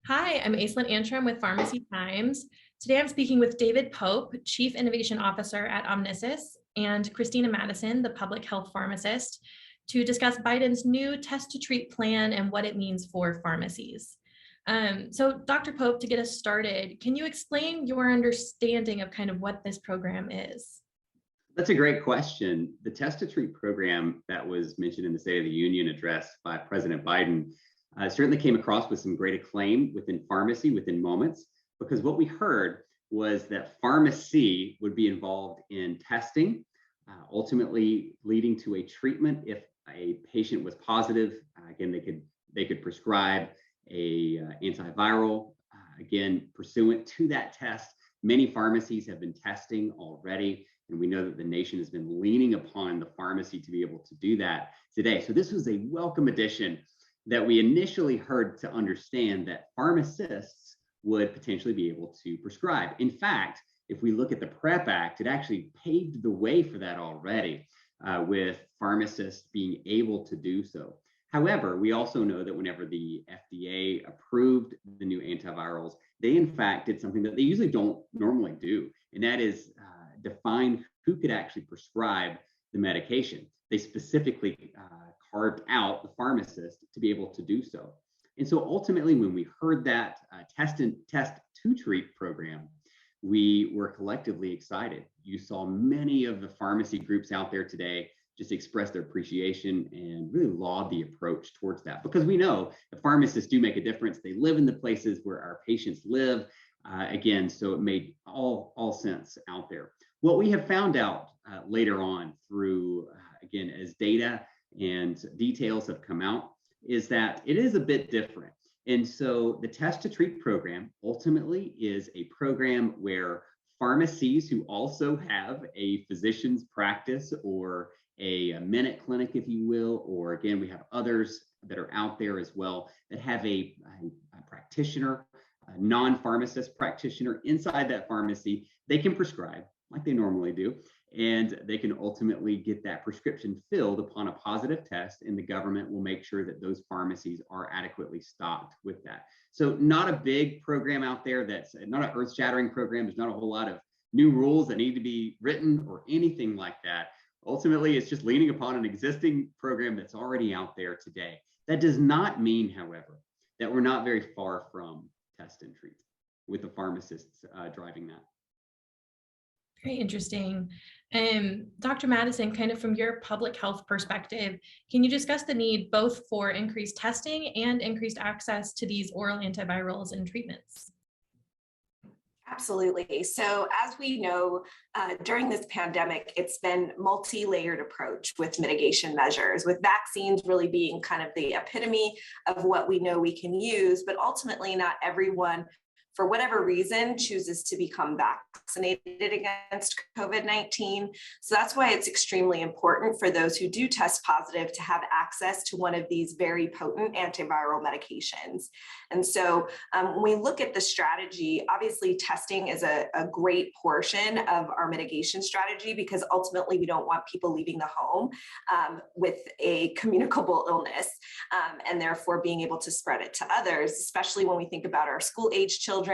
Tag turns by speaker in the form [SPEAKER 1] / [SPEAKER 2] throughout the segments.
[SPEAKER 1] Hi, I'm Aislinn Antrim with Pharmacy Times. Today I'm speaking with David Pope, Chief Innovation Officer at Omnisys, and Christina Madison, the Public Health Pharmacist, to discuss Biden's new Test to Treat plan and what it means for pharmacies. So Dr. Pope, to get us started, can you explain your understanding of kind of what this program is?
[SPEAKER 2] That's a great question. The Test to Treat program that was mentioned in the State of the Union address by President Biden certainly came across with some great acclaim within pharmacy within moments, because what we heard was that pharmacy would be involved in testing, ultimately leading to a treatment if a patient was positive. Again, they could prescribe a antiviral. Again, pursuant to that test, many pharmacies have been testing already. And we know that the nation has been leaning upon the pharmacy to be able to do that today. So this was a welcome addition that we initially heard to understand that pharmacists would potentially be able to prescribe. In fact, if we look at the PrEP Act, it actually paved the way for that already, with pharmacists being able to do so. However, we also know that whenever the FDA approved the new antivirals, they in fact did something that they usually don't normally do, and that is define who could actually prescribe the medication. They specifically carved out the pharmacist to be able to do so. And so ultimately, when we heard that test to treat program, we were collectively excited. You saw many of the pharmacy groups out there today just express their appreciation and really laud the approach towards that, because we know the pharmacists do make a difference. They live in the places where our patients live. Again, so it made all sense out there. What we have found out later on through, again, as data and details have come out, is that it is a bit different. And so the Test to Treat program ultimately is a program where pharmacies who also have a physician's practice or a minute clinic, if you will, or again, we have others that are out there as well that have a practitioner, a non-pharmacist practitioner inside that pharmacy. They can prescribe like they normally do, and they can ultimately get that prescription filled upon a positive test, and the government will make sure that those pharmacies are adequately stocked with that. So not a big program out there, that's not an earth-shattering program. There's not a whole lot of new rules that need to be written or anything like that. Ultimately, it's just leaning upon an existing program that's already out there today. That does not mean, however, that we're not very far from test and treat, with the pharmacists driving that.
[SPEAKER 1] Very interesting. Dr. Madison, kind of from your public health perspective, can you discuss the need both for increased testing and increased access to these oral antivirals and treatments?
[SPEAKER 3] Absolutely. So as we know, during this pandemic, it's been multi-layered approach with mitigation measures, with vaccines really being kind of the epitome of what we know we can use, but ultimately not everyone, for whatever reason, chooses to become vaccinated against COVID-19. So that's why it's extremely important for those who do test positive to have access to one of these very potent antiviral medications. And so when we look at the strategy, obviously testing is a great portion of our mitigation strategy, because ultimately we don't want people leaving the home with a communicable illness and therefore being able to spread it to others, especially when we think about our school-age children,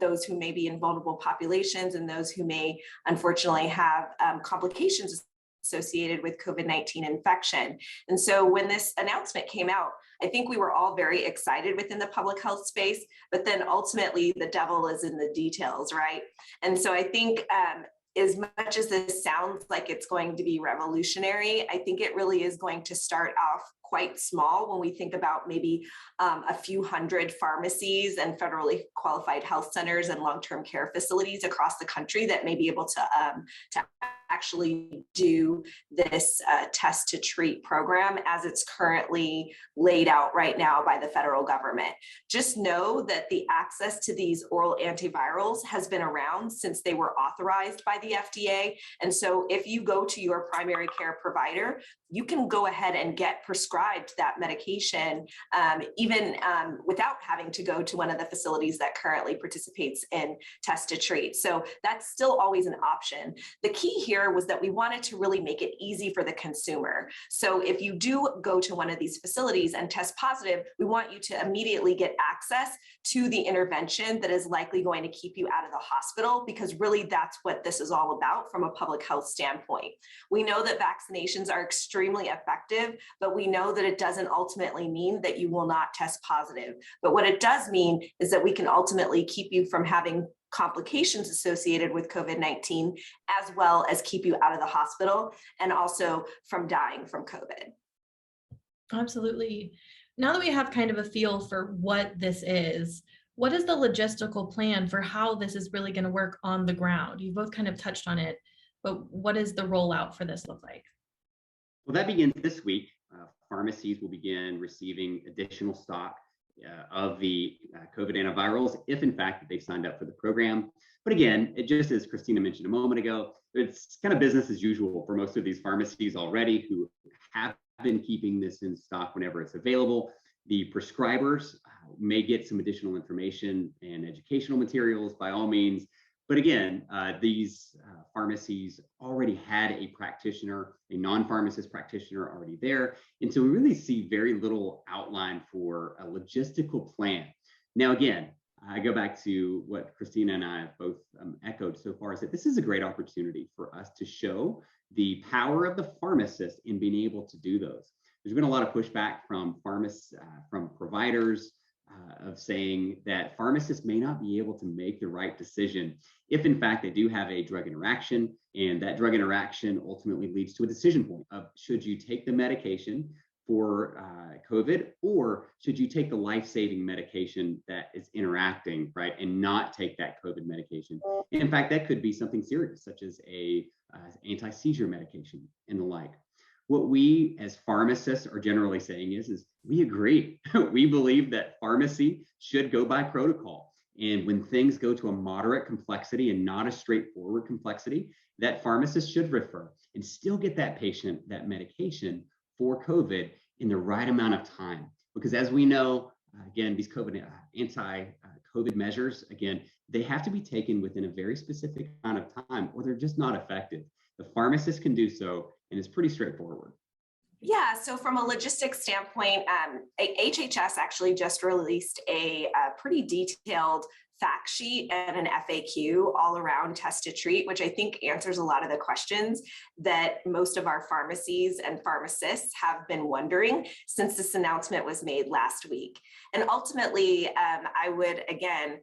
[SPEAKER 3] those who may be in vulnerable populations, and those who may unfortunately have complications associated with COVID-19 infection. And so when this announcement came out, I think we were all very excited within the public health space, but then ultimately the devil is in the details, right? And so I think as much as this sounds like it's going to be revolutionary, I think it really is going to start off quite small when we think about maybe a few hundred pharmacies and federally qualified health centers and long-term care facilities across the country that may be able to actually do this test to treat program as it's currently laid out right now by the federal government. Just know that the access to these oral antivirals has been around since they were authorized by the FDA. And so if you go to your primary care provider, you can go ahead and get prescribed that medication, even without having to go to one of the facilities that currently participates in test to treat. So that's still always an option. The key here here was that we wanted to really make it easy for the consumer. So if you do go to one of these facilities and test positive, we want you to immediately get access to the intervention that is likely going to keep you out of the hospital, because really that's what this is all about from a public health standpoint. We know that vaccinations are extremely effective, but we know that it doesn't ultimately mean that you will not test positive. But what it does mean is that we can ultimately keep you from having complications associated with COVID-19, as well as keep you out of the hospital and also from dying from COVID.
[SPEAKER 1] Absolutely. Now that we have kind of a feel for what this is, what is the logistical plan for how this is really going to work on the ground? You both kind of touched on it, but what does the rollout for this look like?
[SPEAKER 2] Well, that begins this week. Pharmacies will begin receiving additional stock of the COVID antivirals, if in fact they've signed up for the program. But again, it just as Christina mentioned a moment ago, it's kind of business as usual for most of these pharmacies already who have been keeping this in stock whenever it's available. The prescribers may get some additional information and educational materials by all means. But again, these pharmacies already had a practitioner, a non-pharmacist practitioner already there. And so we really see very little outline for a logistical plan. Now, again, I go back to what Christina and I have both echoed so far, is that this is a great opportunity for us to show the power of the pharmacist in being able to do those. There's been a lot of pushback from pharmacists, from providers, of saying that pharmacists may not be able to make the right decision if in fact they do have a drug interaction, and that drug interaction ultimately leads to a decision point of should you take the medication for COVID, or should you take the life-saving medication that is interacting, right, and not take that COVID medication. And in fact, that could be something serious, such as a anti-seizure medication and the like. What we as pharmacists are generally saying is we agree. We believe that pharmacy should go by protocol. And when things go to a moderate complexity and not a straightforward complexity, that pharmacist should refer and still get that patient that medication for COVID in the right amount of time. Because as we know, again, these anti-COVID measures, again, they have to be taken within a very specific amount of time or they're just not effective. The pharmacist can do so, and it's pretty straightforward.
[SPEAKER 3] Yeah, so from a logistics standpoint, HHS actually just released a pretty detailed fact sheet and an FAQ all around test to treat, which I think answers a lot of the questions that most of our pharmacies and pharmacists have been wondering since this announcement was made last week. And ultimately, I would, again,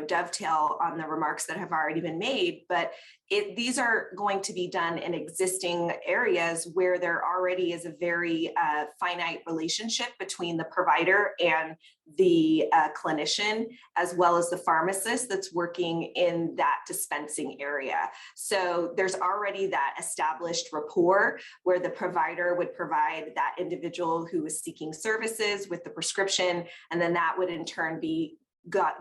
[SPEAKER 3] dovetail on the remarks that have already been made, but these are going to be done in existing areas where there already is a very finite relationship between the provider and the clinician, as well as the pharmacist that's working in that dispensing area. So there's already that established rapport where the provider would provide that individual who is seeking services with the prescription, and then that would in turn be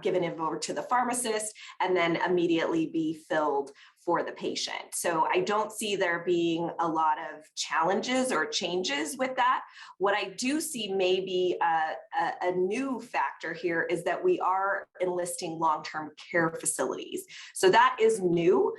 [SPEAKER 3] given over to the pharmacist and then immediately be filled for the patient. So I don't see there being a lot of challenges or changes with that. What I do see maybe a new factor here is that we are enlisting long-term care facilities. So that is new,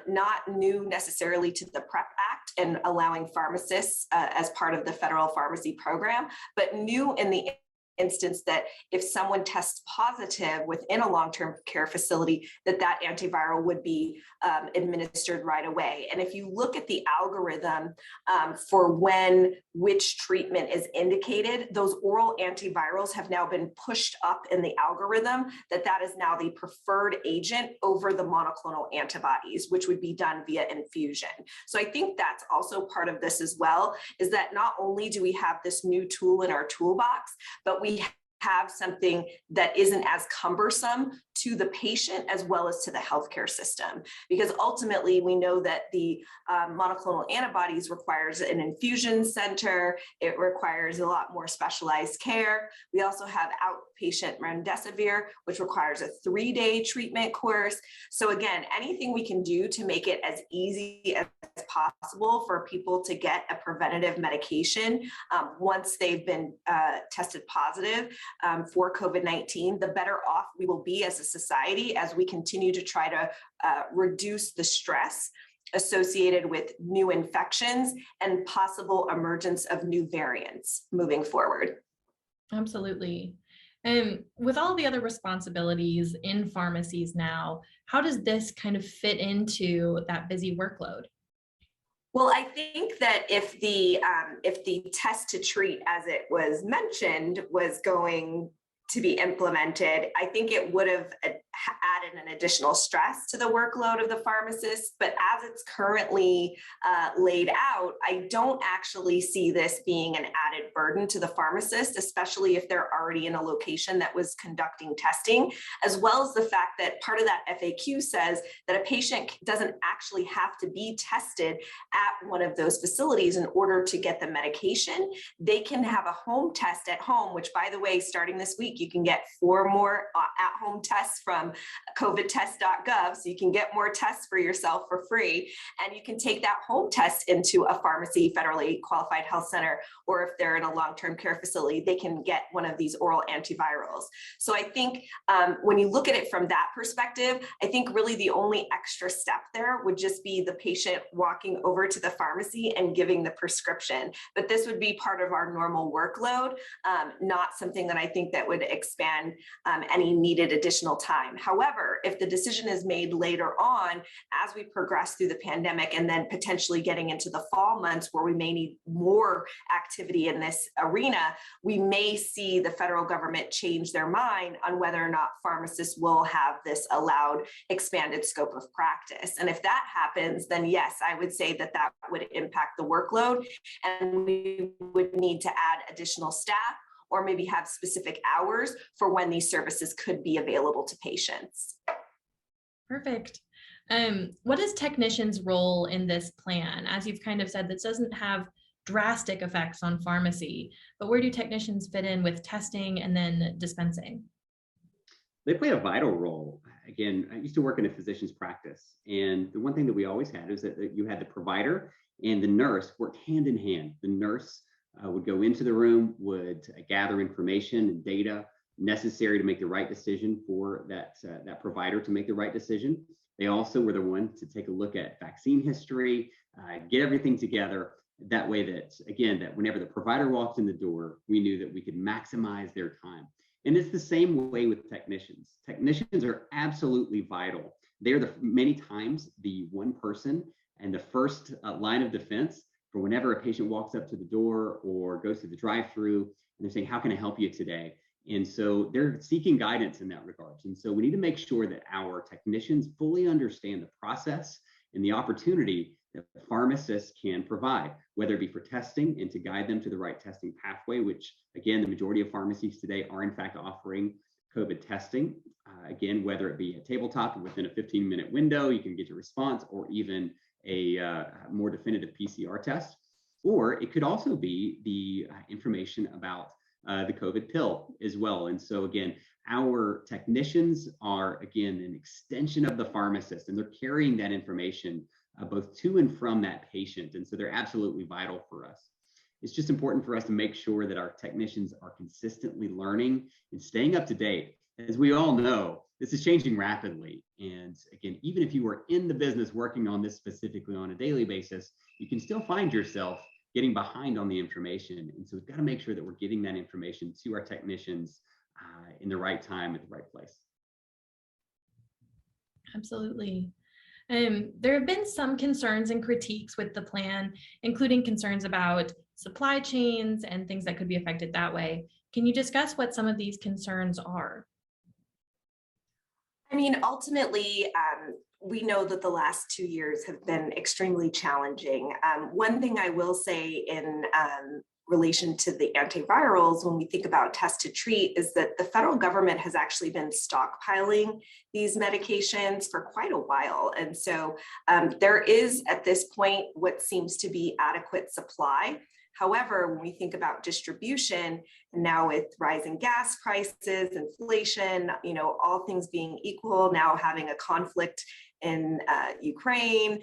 [SPEAKER 3] not new necessarily to the PrEP Act and allowing pharmacists as part of the federal pharmacy program, but new in the instance that if someone tests positive within a long-term care facility, that antiviral would be administered right away. And if you look at the algorithm for which treatment is indicated, those oral antivirals have now been pushed up in the algorithm that is now the preferred agent over the monoclonal antibodies, which would be done via infusion. So I think that's also part of this as well, is that not only do we have this new tool in our toolbox, but we have something that isn't as cumbersome to the patient as well as to the healthcare system. Because ultimately we know that the monoclonal antibodies requires an infusion center. It requires a lot more specialized care. We also have outpatient remdesivir, which requires a 3-day treatment course. So again, anything we can do to make it as easy as possible for people to get a preventative medication once they've been tested positive for COVID-19, the better off we will be as a society as we continue to try to reduce the stress associated with new infections and possible emergence of new variants moving forward.
[SPEAKER 1] Absolutely. And with all the other responsibilities in pharmacies now, how does this kind of fit into that busy workload?
[SPEAKER 3] Well, I think that if the test to treat, as it was mentioned, was going to be implemented, I think it would have added an additional stress to the workload of the pharmacist. But as it's currently laid out, I don't actually see this being an added burden to the pharmacist, especially if they're already in a location that was conducting testing, as well as the fact that part of that FAQ says that a patient doesn't actually have to be tested at one of those facilities in order to get the medication. They can have a home test at home, which, by the way, starting this week, you can get 4 more at-home tests from covidtest.gov. So you can get more tests for yourself for free. And you can take that home test into a pharmacy, federally qualified health center, or if they're in a long-term care facility, they can get one of these oral antivirals. So I think when you look at it from that perspective, I think really the only extra step there would just be the patient walking over to the pharmacy and giving the prescription. But this would be part of our normal workload, not something that I think that would expand any needed additional time. However, if the decision is made later on, as we progress through the pandemic and then potentially getting into the fall months where we may need more activity in this arena, we may see the federal government change their mind on whether or not pharmacists will have this allowed expanded scope of practice. And if that happens, then yes, I would say that that would impact the workload, and we would need to add additional staff or maybe have specific hours for when these services could be available to patients.
[SPEAKER 1] Perfect. What is technicians' role in this plan? As you've kind of said, this doesn't have drastic effects on pharmacy, but where do technicians fit in with testing and then dispensing?
[SPEAKER 2] They play a vital role. Again, I used to work in a physician's practice, and the one thing that we always had is that you had the provider and the nurse worked hand in hand. The nurse would go into the room, would gather information and data necessary to make the right decision for that provider to make the right decision. They also were the one to take a look at vaccine history, get everything together. That way that, again, that whenever the provider walked in the door, we knew that we could maximize their time. And it's the same way with technicians. Technicians are absolutely vital. They're many times the one person and the first line of defense for whenever a patient walks up to the door or goes through the drive-through and they're saying, how can I help you today? And so they're seeking guidance in that regard. And so we need to make sure that our technicians fully understand the process and the opportunity that pharmacists can provide, whether it be for testing and to guide them to the right testing pathway, which again, the majority of pharmacies today are in fact offering COVID testing. Again, whether it be a tabletop within a 15-minute window, you can get your response, or even a more definitive PCR test. Or it could also be the information about the COVID pill as well. And so again, our technicians are, again, an extension of the pharmacist, and they're carrying that information both to and from that patient. And so they're absolutely vital for us. It's just important for us to make sure that our technicians are consistently learning and staying up to date. As we all know, this is changing rapidly. And again, even if you are in the business working on this specifically on a daily basis, you can still find yourself getting behind on the information. And so we've got to make sure that we're getting that information to our technicians in the right time at the right place.
[SPEAKER 1] Absolutely. There have been some concerns and critiques with the plan, including concerns about supply chains and things that could be affected that way. Can you discuss what some of these concerns are?
[SPEAKER 3] I mean, ultimately, we know that the last 2 years have been extremely challenging. One thing I will say in relation to the antivirals, when we think about test to treat, is that the federal government has actually been stockpiling these medications for quite a while. And so there is at this point what seems to be adequate supply. However, when we think about distribution, and now with rising gas prices, inflation, all things being equal, now having a conflict in Ukraine.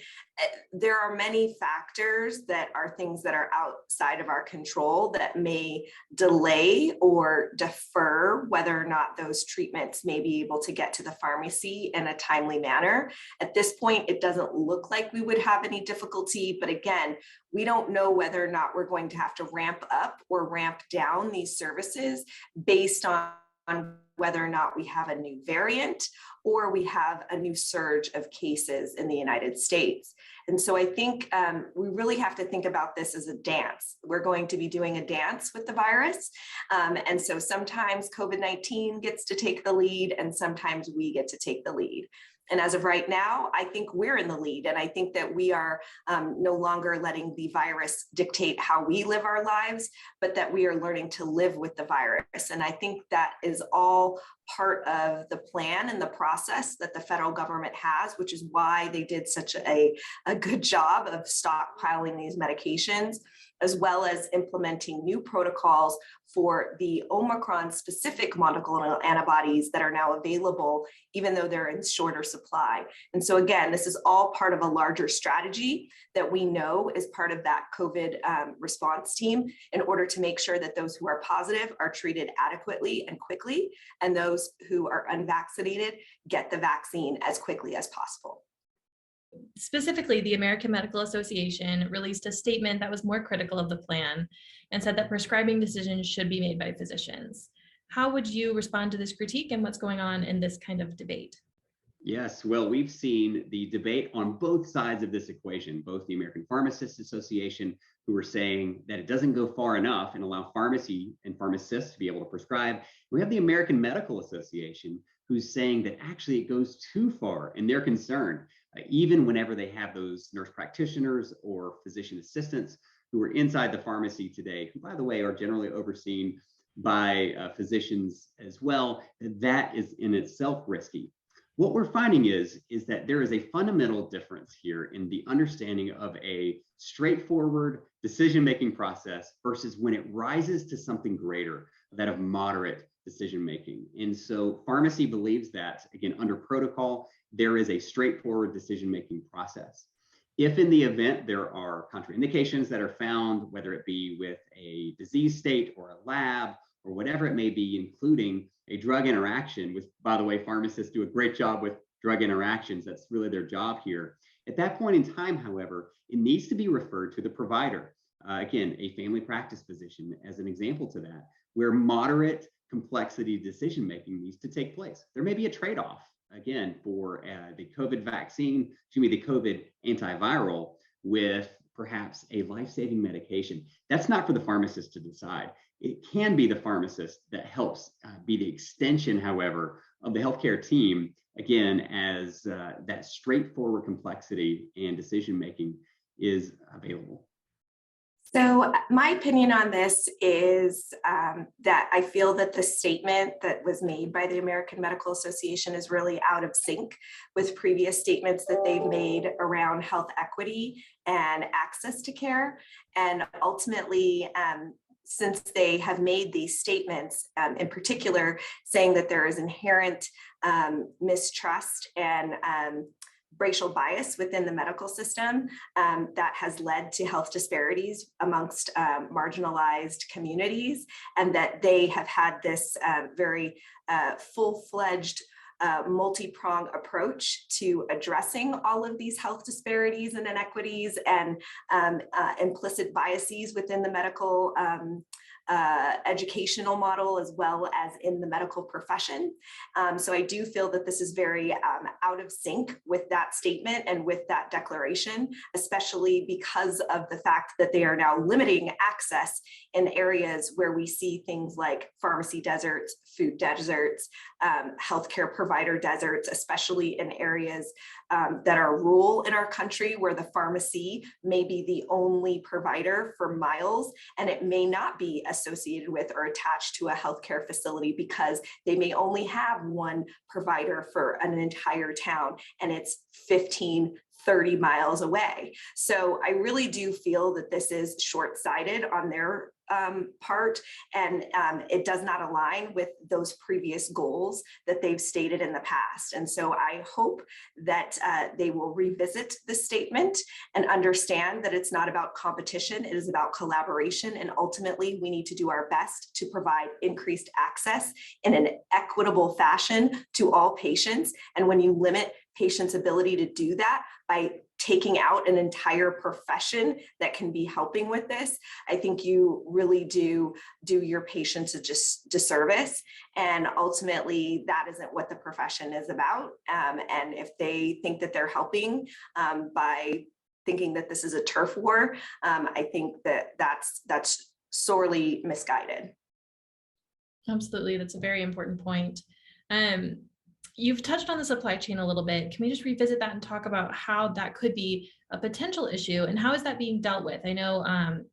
[SPEAKER 3] There are many factors that are things that are outside of our control that may delay or defer whether or not those treatments may be able to get to the pharmacy in a timely manner. At this point, it doesn't look like we would have any difficulty, but again, we don't know whether or not we're going to have to ramp up or ramp down these services based on whether or not we have a new variant or we have a new surge of cases in the United States. And so I think we really have to think about this as a dance. We're going to be doing a dance with the virus. And so sometimes COVID-19 gets to take the lead and sometimes we get to take the lead. And as of right now, I think we're in the lead. And I think that we are no longer letting the virus dictate how we live our lives, but that we are learning to live with the virus. And I think that is all part of the plan and the process that the federal government has, which is why they did such a good job of stockpiling these medications, as well as implementing new protocols for the Omicron specific monoclonal antibodies that are now available, even though they're in shorter supply. And so again, this is all part of a larger strategy that we know is part of that COVID response team in order to make sure that those who are positive are treated adequately and quickly, and those who are unvaccinated get the vaccine as quickly as possible.
[SPEAKER 1] Specifically, the American Medical Association released a statement that was more critical of the plan and said that prescribing decisions should be made by physicians. How would you respond to this critique and what's going on in this kind of debate?
[SPEAKER 2] Yes, well, we've seen the debate on both sides of this equation, both the American Pharmacists Association, who are saying that it doesn't go far enough and allow pharmacy and pharmacists to be able to prescribe. We have the American Medical Association, who's saying that actually it goes too far, and they're concerned, even whenever they have those nurse practitioners or physician assistants who are inside the pharmacy today, who, by the way, are generally overseen by physicians as well, that is in itself risky. What we're finding is that there is a fundamental difference here in the understanding of a straightforward decision-making process versus when it rises to something greater, that of moderate decision-making. And so pharmacy believes that, again, under protocol, there is a straightforward decision-making process. If in the event there are contraindications that are found, whether it be with a disease state or a lab or whatever it may be, including a drug interaction, which, by the way, pharmacists do a great job with drug interactions. That's really their job here. At that point in time, however, it needs to be referred to the provider. Again, a family practice physician as an example to that, where moderate complexity decision-making needs to take place. There may be a trade-off, again, for the COVID vaccine, the COVID antiviral with perhaps a life-saving medication. That's not for the pharmacist to decide. It can be the pharmacist that helps be the extension, however, of the healthcare team, again, as that straightforward complexity and decision-making is available.
[SPEAKER 3] So my opinion on this is that I feel that the statement that was made by the American Medical Association is really out of sync with previous statements that they've made around health equity and access to care. And ultimately, since they have made these statements, in particular, saying that there is inherent mistrust and racial bias within the medical system that has led to health disparities amongst marginalized communities, and that they have had this very full-fledged multi-pronged approach to addressing all of these health disparities and inequities and implicit biases within the medical educational model, as well as in the medical profession. So I do feel that this is very out of sync with that statement and with that declaration, especially because of the fact that they are now limiting access in areas where we see things like pharmacy deserts, food deserts, healthcare provider deserts, especially in areas that are rural in our country, where the pharmacy may be the only provider for miles, and it may not be associated with or attached to a healthcare facility because they may only have one provider for an entire town, and it's 15, 30 miles away. So I really do feel that this is short-sighted on their part, and it does not align with those previous goals that they've stated in the past. And so I hope that they will revisit the statement and understand that it's not about competition, it is about collaboration. And ultimately, we need to do our best to provide increased access in an equitable fashion to all patients. And when you limit patients' ability to do that by taking out an entire profession that can be helping with this, I think you really do your patients a disservice. And ultimately, that isn't what the profession is about. And if they think that they're helping by thinking that this is a turf war, I think that that's sorely misguided.
[SPEAKER 1] Absolutely, that's a very important point. You've touched on the supply chain a little bit. Can we just revisit that and talk about how that could be a potential issue and how is that being dealt with? I know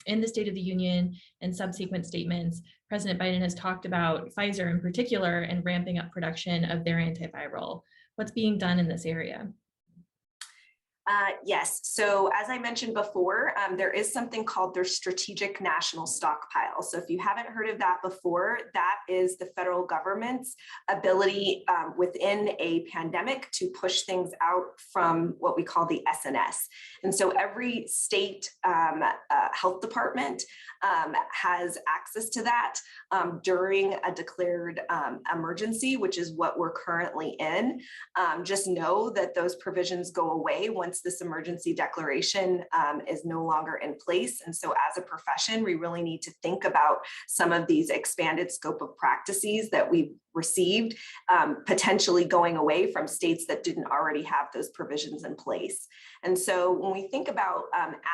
[SPEAKER 1] in the State of the Union and subsequent statements, President Biden has talked about Pfizer in particular and ramping up production of their antiviral. What's being done in this area?
[SPEAKER 3] Yes. So as I mentioned before, there is something called their strategic national stockpile. So if you haven't heard of that before, that is the federal government's ability within a pandemic to push things out from what we call the SNS. And so every state health department has access to that during a declared emergency, which is what we're currently in. Just know that those provisions go away once this emergency declaration is no longer in place. And so as a profession, we really need to think about some of these expanded scope of practices that we've received, potentially going away from states that didn't already have those provisions in place. And so when we think about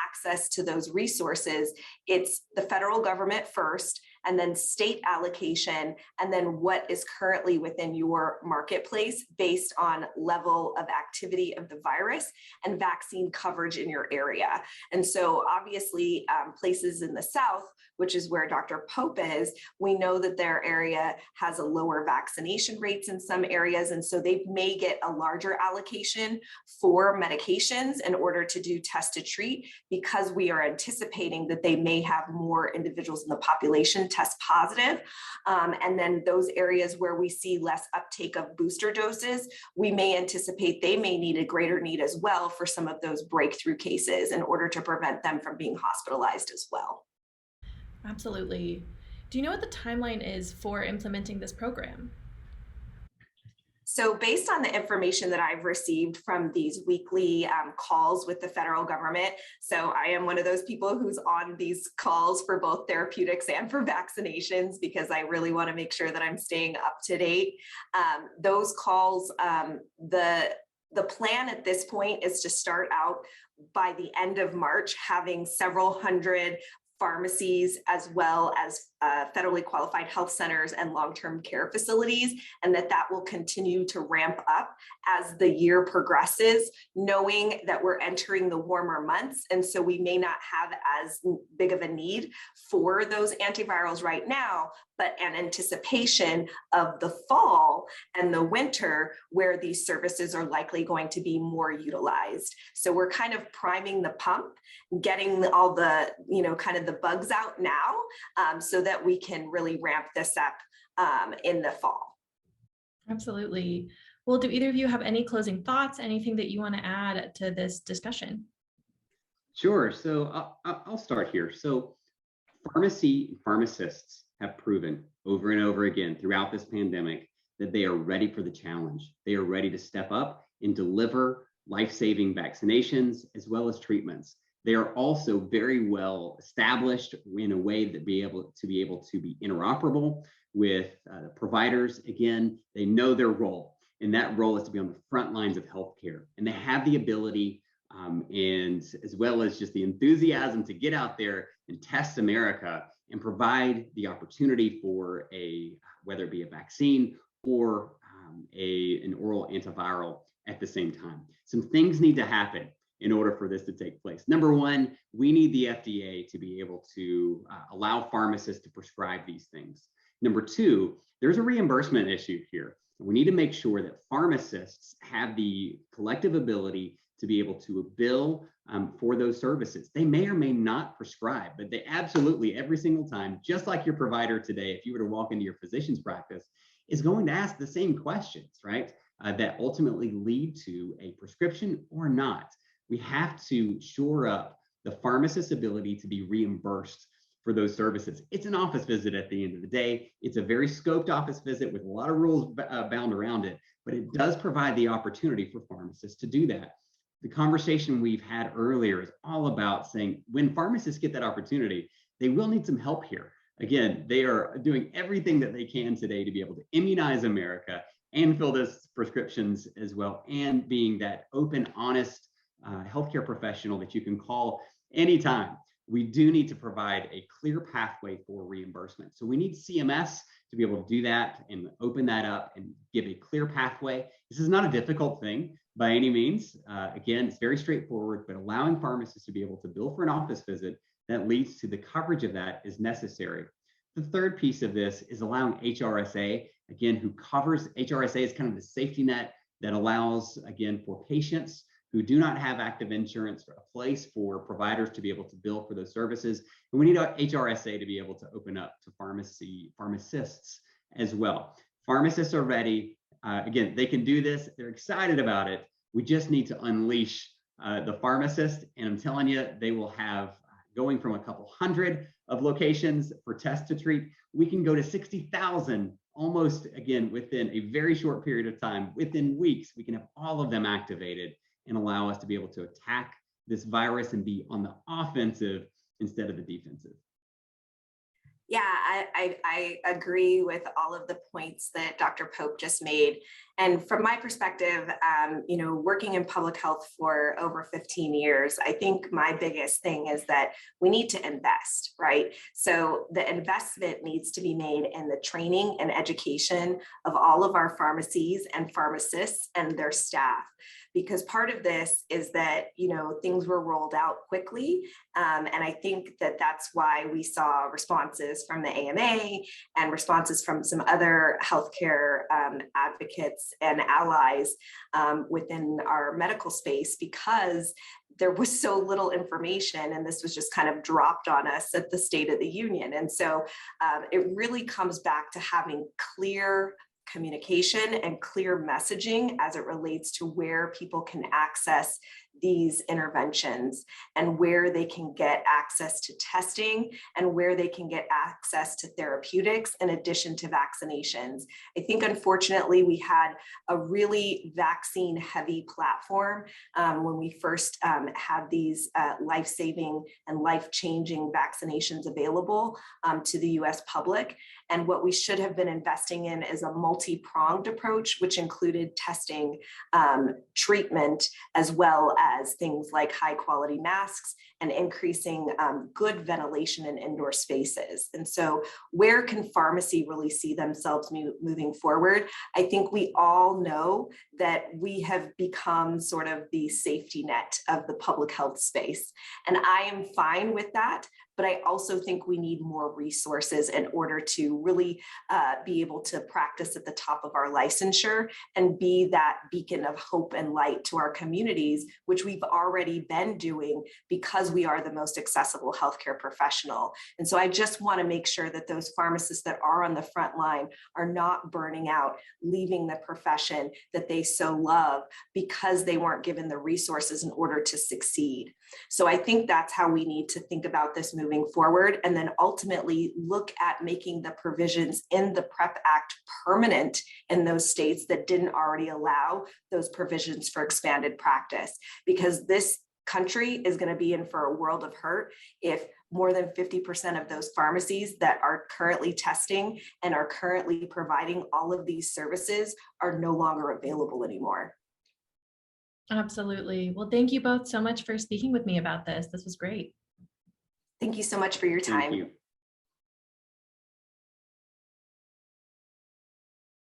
[SPEAKER 3] access to those resources, it's the federal government first, and then state allocation, and then what is currently within your marketplace based on level of activity of the virus and vaccine coverage in your area. And so obviously places in the South, which is where Dr. Pope is, we know that their area has a lower vaccination rates in some areas. And so they may get a larger allocation for medications in order to do test to treat, because we are anticipating that they may have more individuals in the population test positive. And then those areas where we see less uptake of booster doses, we may anticipate they may need a greater need as well for some of those breakthrough cases in order to prevent them from being hospitalized as well.
[SPEAKER 1] Absolutely. Do you know what the timeline is for implementing this program?
[SPEAKER 3] So based on the information that I've received from these weekly calls with the federal government, so I am one of those people who's on these calls for both therapeutics and for vaccinations, because I really want to make sure that I'm staying up to date. Those calls, the plan at this point is to start out by the end of March, having several hundred pharmacies, as well as federally qualified health centers and long-term care facilities, and that will continue to ramp up as the year progresses, knowing that we're entering the warmer months. And so we may not have as big of a need for those antivirals right now, but an anticipation of the fall and the winter where these services are likely going to be more utilized. So we're kind of priming the pump, getting all the, kind of the bugs out now, so that we can really ramp this up in the fall.
[SPEAKER 1] Absolutely. Well, do either of you have any closing thoughts, anything that you want to add to this discussion?
[SPEAKER 2] Sure. So I'll start here. So pharmacists have proven over and over again throughout this pandemic that they are ready for the challenge. They are ready to step up and deliver life-saving vaccinations as well as treatments. They are also very well established in a way that be able to be interoperable with providers. Again, they know their role, and that role is to be on the front lines of healthcare. And they have the ability and as well as just the enthusiasm to get out there and test America and provide the opportunity for whether it be a vaccine or an oral antiviral at the same time. Some things need to happen in order for this to take place. Number one, we need the FDA to be able to allow pharmacists to prescribe these things. Number two, there's a reimbursement issue here. We need to make sure that pharmacists have the collective ability to be able to bill for those services. They may or may not prescribe, but they absolutely, every single time, just like your provider today, if you were to walk into your physician's practice, is going to ask the same questions, right? That ultimately lead to a prescription or not. We have to shore up the pharmacist's ability to be reimbursed for those services. It's an office visit at the end of the day. It's a very scoped office visit with a lot of rules bound around it, but it does provide the opportunity for pharmacists to do that. The conversation we've had earlier is all about saying when pharmacists get that opportunity, they will need some help here. Again, they are doing everything that they can today to be able to immunize America and fill those prescriptions as well, and being that open, honest healthcare professional that you can call anytime. We do need to provide a clear pathway for reimbursement. So we need CMS to be able to do that and open that up and give a clear pathway. This is not a difficult thing by any means. Again, it's very straightforward, but allowing pharmacists to be able to bill for an office visit that leads to the coverage of that is necessary. The third piece of this is allowing HRSA, again, who covers, HRSA is kind of the safety net that allows, again, for patients who do not have active insurance, a place for providers to be able to bill for those services. And we need HRSA to be able to open up to pharmacists as well. Pharmacists are ready. Again, they can do this. They're excited about it. We just need to unleash the pharmacist. And I'm telling you, they will have, going from a couple hundred of locations for Test to Treat, we can go to 60,000 almost, again, within a very short period of time. Within weeks, we can have all of them activated and allow us to be able to attack this virus and be on the offensive instead of the defensive.
[SPEAKER 3] Yeah, I agree with all of the points that Dr. Pope just made. And from my perspective, working in public health for over 15 years, I think my biggest thing is that we need to invest, right? So the investment needs to be made in the training and education of all of our pharmacies and pharmacists and their staff. Because part of this is that, things were rolled out quickly. And I think that that's why we saw responses from the AMA and responses from some other healthcare advocates and allies within our medical space, because there was so little information and this was just kind of dropped on us at the State of the Union. And so it really comes back to having clear communication and clear messaging as it relates to where people can access these interventions and where they can get access to testing and where they can get access to therapeutics in addition to vaccinations. I think unfortunately we had a really vaccine heavy platform when we first had these life-saving and life-changing vaccinations available to the US public. And what we should have been investing in is a multi-pronged approach, which included testing, treatment, as well as things like high quality masks and increasing good ventilation in indoor spaces. And so where can pharmacy really see themselves moving forward? I think we all know that we have become sort of the safety net of the public health space. And I am fine with that. But I also think we need more resources in order to really be able to practice at the top of our licensure and be that beacon of hope and light to our communities, which we've already been doing because we are the most accessible healthcare professional. And so I just want to make sure that those pharmacists that are on the front line are not burning out, leaving the profession that they so love because they weren't given the resources in order to succeed. So I think that's how we need to think about this moving forward, and then ultimately look at making the provisions in the PrEP Act permanent in those states that didn't already allow those provisions for expanded practice, because this country is going to be in for a world of hurt if more than 50% of those pharmacies that are currently testing and are currently providing all of these services are no longer available anymore.
[SPEAKER 1] Absolutely. Well, thank you both so much for speaking with me about this. This was great.
[SPEAKER 3] Thank you so much for your time.
[SPEAKER 2] Thank you.